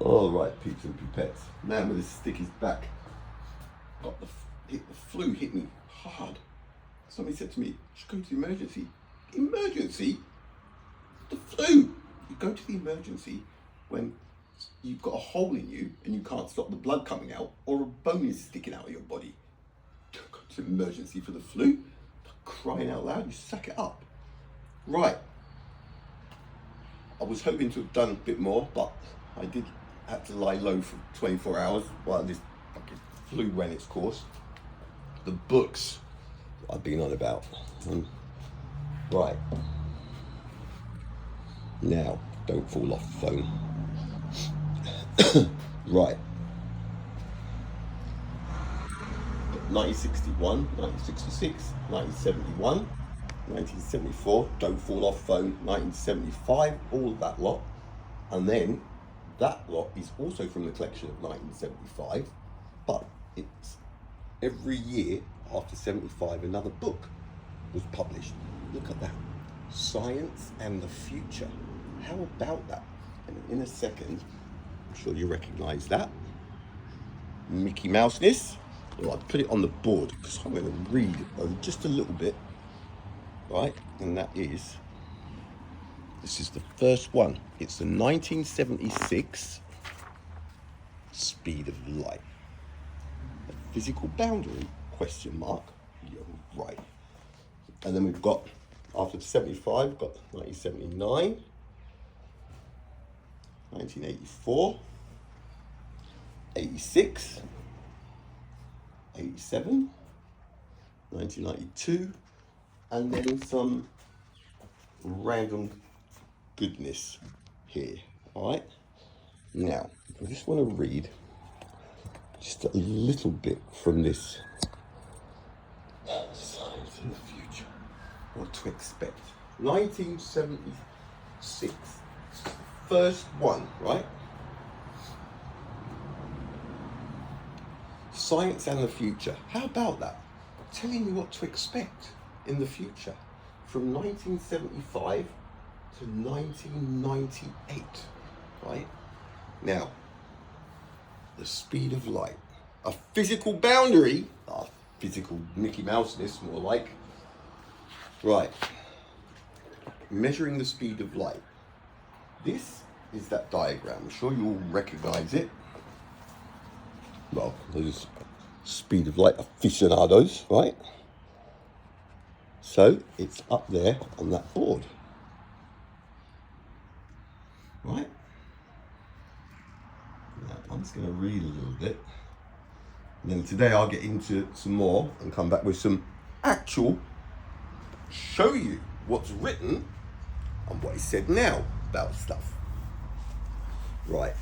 All right, peeps and pipettes. Man with his sticky's back. The flu hit me hard. Somebody said to me, "You should go to the emergency." Emergency? The flu. You go to the emergency when you've got a hole in you and you can't stop the blood coming out, or a bone is sticking out of your body. Don't go to the emergency for the flu. Crying out loud, you suck it up. Right. I was hoping to have done a bit more, but I had to lie low for 24 hours while this fucking flu ran its course. The books I've been on about. Right. Now, don't fall off the phone. Right. 1961, 1966, 1971, 1974, don't fall off phone, 1975, all of that lot. And then that lot is also from the collection of 1975, but it's every year after 75 another book was published. Look at that. Science and the Future. How about that? And in a second, I'm sure you recognize that. Mickey Mouseness. Well, I'll put it on the board because I'm going to read just a little bit, right? And that is, this is the first one. It's the 1976 Speed of Light. A physical boundary, question mark. You're right. And then we've got, after the 75, we've got 1979, 1984, 86, 87, 1992, and then some random goodness here. All right. Now, I just want to read just a little bit from this Science in the Future. What to expect. 1976, first one, right? Science and the Future. How about that? Telling you what to expect in the future from 1975 to 1998, right? Now, the speed of light. A physical boundary, a physical Mickey Mouseness more like. Right. Measuring the speed of light. This is that diagram. I'm sure you all recognize it. Well, those speed of light aficionados, right? So it's up there on that board, right? Now I'm just going to read a little bit, and then today I'll get into some more and come back with some actual, show you what's written and what is said now about stuff. Right.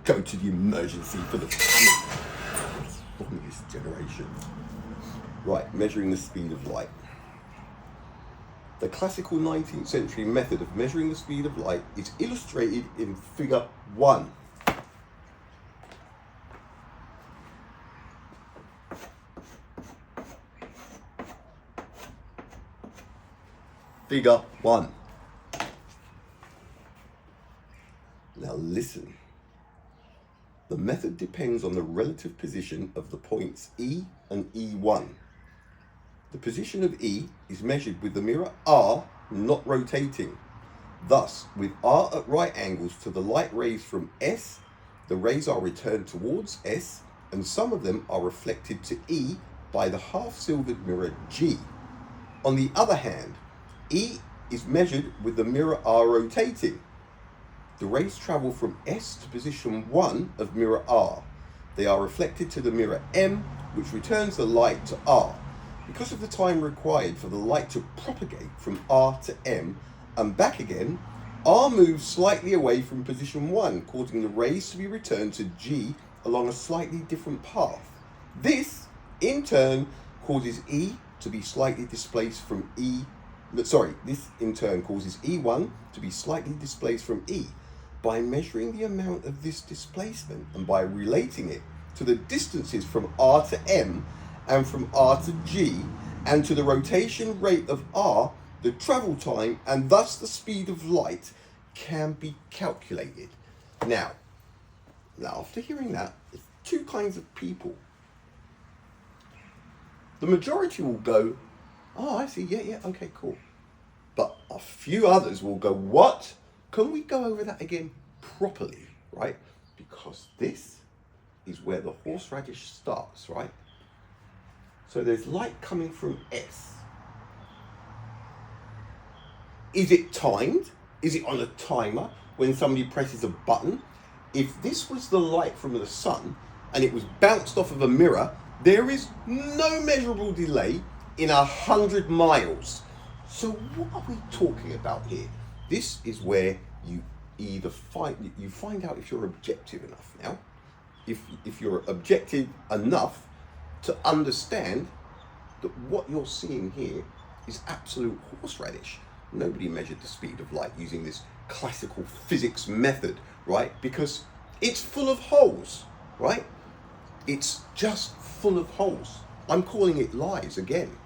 Go to the emergency for the strongest generation. Right, measuring the speed of light. The classical 19th century method of measuring the speed of light is illustrated in figure 1. Figure 1. Now listen. The method depends on the relative position of the points E and E1. The position of E is measured with the mirror R not rotating. Thus, with R at right angles to the light rays from S, the rays are returned towards S, and some of them are reflected to E by the half-silvered mirror G. On the other hand, E is measured with the mirror R rotating. The rays travel from S to position 1 of mirror R. They are reflected to the mirror M, which returns the light to R. Because of the time required for the light to propagate from R to M and back again, R moves slightly away from position 1, causing the rays to be returned to G along a slightly different path. This, in turn, causes E to be slightly displaced from this in turn causes E1 to be slightly displaced from E. By measuring the amount of this displacement and by relating it to the distances from R to M and from R to G and to the rotation rate of R, the travel time and thus the speed of light can be calculated. Now, after hearing that, there's two kinds of people. The majority will go, oh, I see, yeah, okay, cool. But a few others will go, what? Can we go over that again properly, right? Because this is where the horseradish starts, right? So there's light coming from S. Is it timed? Is it on a timer when somebody presses a button? If this was the light from the sun and it was bounced off of a mirror, there is no measurable delay in 100 miles. So what are we talking about here? This is where you either find out if you're objective enough. Now, if you're objective enough to understand that what you're seeing here is absolute horseradish. Nobody measured the speed of light using this classical physics method, right? Because it's full of holes, right? It's just full of holes. I'm calling it lies again.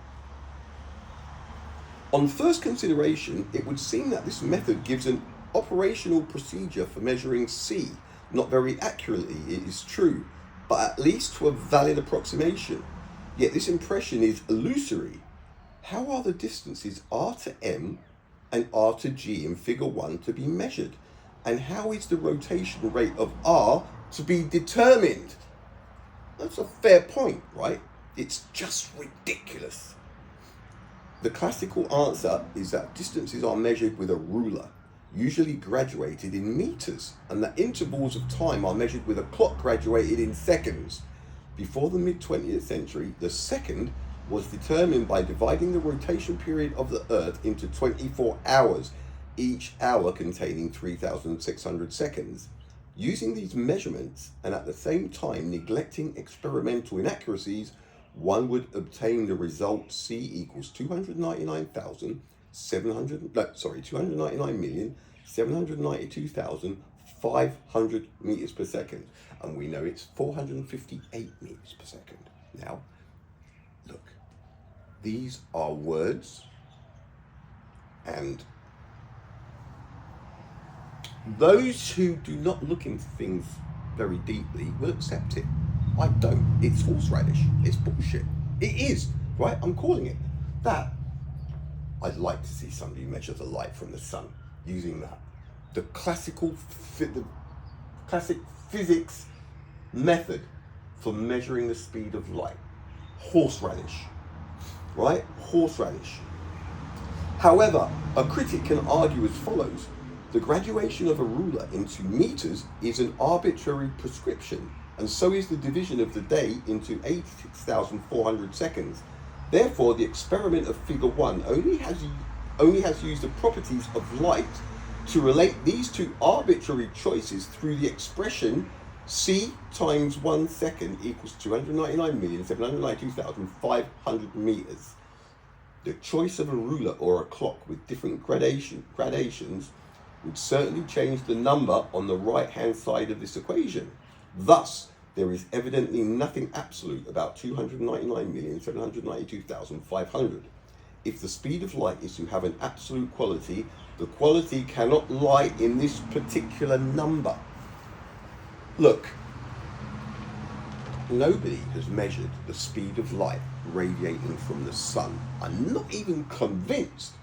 On first consideration, it would seem that this method gives an operational procedure for measuring C. Not very accurately, it is true, but at least to a valid approximation. Yet this impression is illusory. How are the distances R to M and R to G in figure 1 to be measured? And how is the rotation rate of R to be determined? That's a fair point, right? It's just ridiculous. The classical answer is that distances are measured with a ruler, usually graduated in meters, and that intervals of time are measured with a clock graduated in seconds. Before the mid-20th century, the second was determined by dividing the rotation period of the Earth into 24 hours, each hour containing 3,600 seconds. Using these measurements, and at the same time neglecting experimental inaccuracies, one would obtain the result C equals 299,792,500 meters per second. And we know it's 458 meters per second. Now, look, these are words, and those who do not look into things very deeply will accept it. I don't. It's horseradish. It's bullshit. It is, right? I'm calling it that. I'd like to see somebody measure the light from the sun using that. The classic physics method for measuring the speed of light. Horseradish, right? Horseradish. However, a critic can argue as follows. The graduation of a ruler into meters is an arbitrary prescription, and so is the division of the day into 86,400 seconds. Therefore, the experiment of figure 1 only has used the properties of light to relate these two arbitrary choices through the expression C times 1 second equals 299,792,500 meters. The choice of a ruler or a clock with different gradations would certainly change the number on the right-hand side of this equation. Thus, there is evidently nothing absolute about 299,792,500. If the speed of light is to have an absolute quality, the quality cannot lie in this particular number. Look, nobody has measured the speed of light radiating from the sun. I'm not even convinced.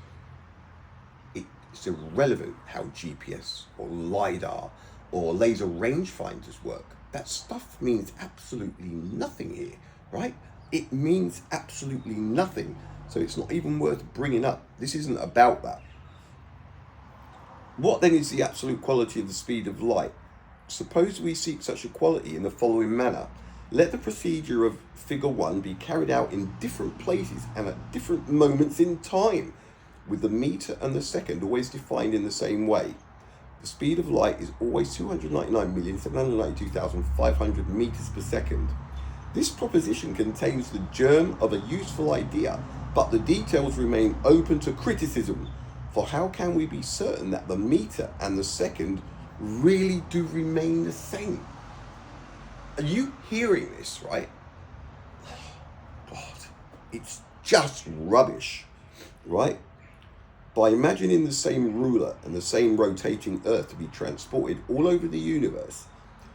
It's irrelevant how GPS or LiDAR or laser rangefinders work. That stuff means absolutely nothing here, right? It means absolutely nothing. So it's not even worth bringing up. This isn't about that. What then is the absolute quality of the speed of light? Suppose we seek such a quality in the following manner. Let the procedure of figure 1 be carried out in different places and at different moments in time, with the meter and the second always defined in the same way. The speed of light is always 299,792,500 meters per second. This proposition contains the germ of a useful idea, but the details remain open to criticism. For how can we be certain that the meter and the second really do remain the same? Are you hearing this, right? God, it's just rubbish, right? By imagining the same ruler and the same rotating Earth to be transported all over the universe,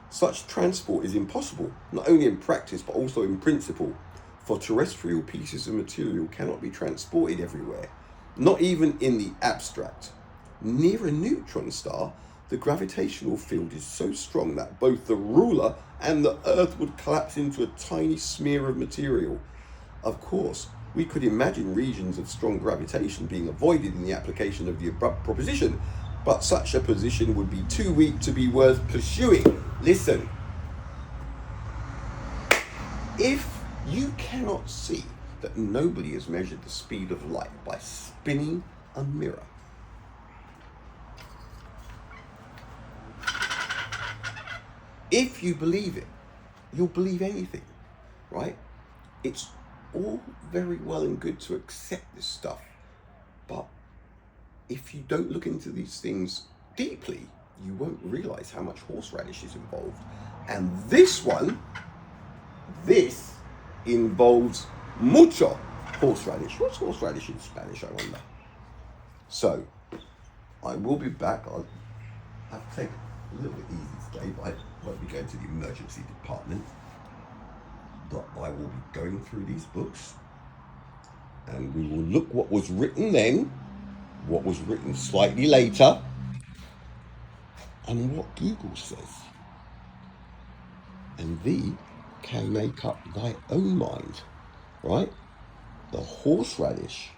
such transport is impossible, not only in practice but also in principle, for terrestrial pieces of material cannot be transported everywhere, not even in the abstract. Near a neutron star, the gravitational field is so strong that both the ruler and the Earth would collapse into a tiny smear of material. Of course, we could imagine regions of strong gravitation being avoided in the application of the above proposition, but such a position would be too weak to be worth pursuing. Listen, if you cannot see that nobody has measured the speed of light by spinning a mirror, if you believe it, you'll believe anything, right? It's all very well and good to accept this stuff, but if you don't look into these things deeply, you won't realize how much horseradish is involved. And this involves mucho horseradish. What's horseradish in Spanish, I wonder? So, I will be back. I'll have to take a little bit easy today, but I won't be going to the emergency department. But I will be going through these books, and we will look what was written then, what was written slightly later, and what Google says. And thee can make up thy own mind, right? The horseradish,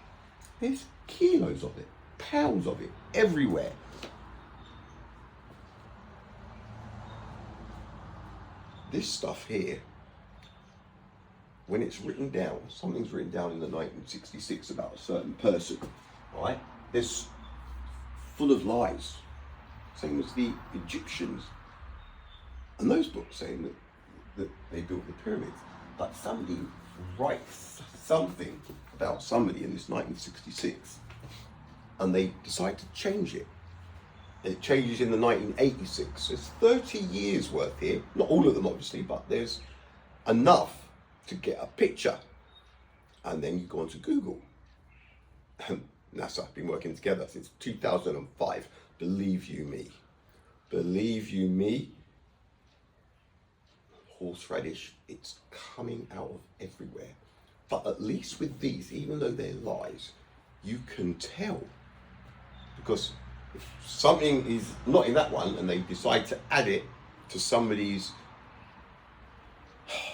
there's kilos of it, pounds of it, everywhere. This stuff here, when it's written down, something's written down in the 1966 about a certain person, right? It's full of lies. Same as the Egyptians. And those books saying that they built the pyramids. But somebody writes something about somebody in this 1966, and they decide to change it. And it changes in the 1986. There's 30 years worth here. Not all of them, obviously, but there's enough to get a picture. And then you go onto Google. And NASA have been working together since 2005. Believe you me. Believe you me. Horseradish, it's coming out of everywhere. But at least with these, even though they're lies, you can tell. Because if something is not in that one and they decide to add it to somebody's,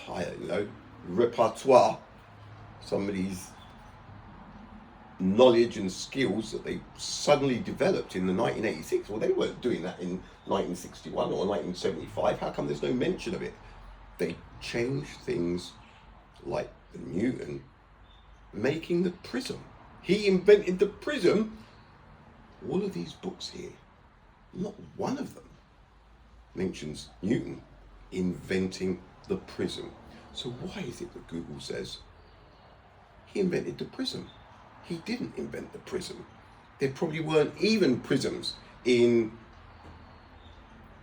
I don't know, repertoire, somebody's knowledge and skills that they suddenly developed in the 1986, well, they weren't doing that in 1961 or 1975. How come there's no mention of it? They changed things like Newton making the prism. He invented the prism. All of these books here, not one of them mentions Newton inventing the prism. So why is it that Google says he invented the prism? He didn't invent the prism. There probably weren't even prisms in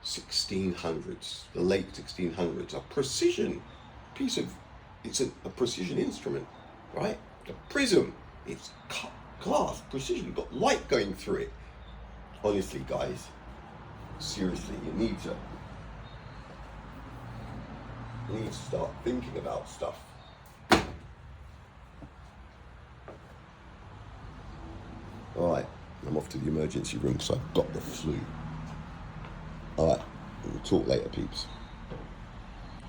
1600s, the late 1600s. A precision piece of, it's a precision instrument, right? The prism, it's cut glass, precision, you've got light going through it. Honestly, guys, seriously, you need to start thinking about stuff. All right, I'm off to the emergency room because I've got the flu. All right, we'll talk later, peeps.